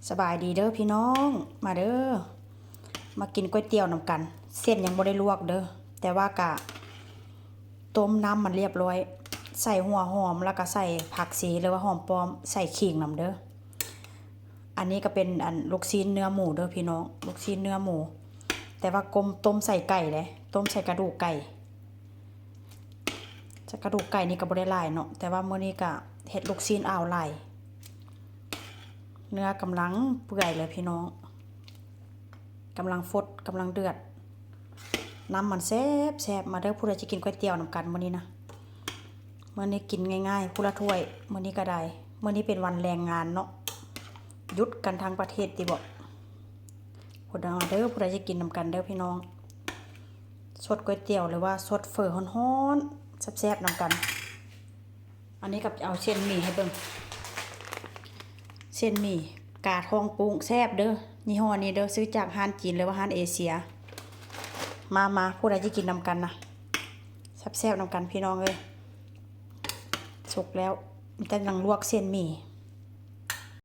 สบายดีเด้อพี่น้องมาเด้อมากินก๋วยเตี๋ยวนำกันเส้นยังบ่ได้ลวกเด้อแต่ว่ากะต้มน้ำมันเรียบร้อยใส่หัวหอมแล้วก็ใส่ผักชีหรือว่าหอมป้อมใส่ขิงนำเด้ออันนี้ก็เป็นลูกชิ้นเนื้อหมูเด้อพี่น้องลูกชิ้นเนื้อหมูแต่ว่ากลมต้มใส่ไก่เลยต้มใส่กระดูกไก่กระดูกไก่นี่ก็บ่ได้หลายเนาะแต่ว่ามื้อนี้ก็เฮ็ดลูกชิ้นอ่าวหลายเนื้อกำลังเปื่อยเลยพี่น้องกำลังฟดกำลังเดือดน้ำมันแซ่บมาเด้อผู้ใดจะกินก๋วยเตี๋ยวนำกันมื้อนี้นะมื้อนี้กินง่ายๆผู้ละถ้วยมื้อนี้ก็ได้มื้อนี้เป็นวันแรงงานเนาะหยุดกันทั้งประเทศติบ่ผู้ใดเด้อผู้ใดจะกินนำกันเด้อพี่น้องสดก๋วยเตี๋ยวหรือว่าสดเฝอฮ้อนๆแซ่บๆนำกันอันนี้กับเอาเส้นหมี่ให้เบิ่งเส้นหมี่กาทองปรุงแซ่บเด้อยี่ห้อนี้เด้อซื้อจากห้านจีนหรือว่าห้านเอเชียมาผู้ใดจะกินนำกันนะแซ่บๆนำกันพี่น้องเลยสุกแล้วมันจะกำลังลวกเส้นหมี่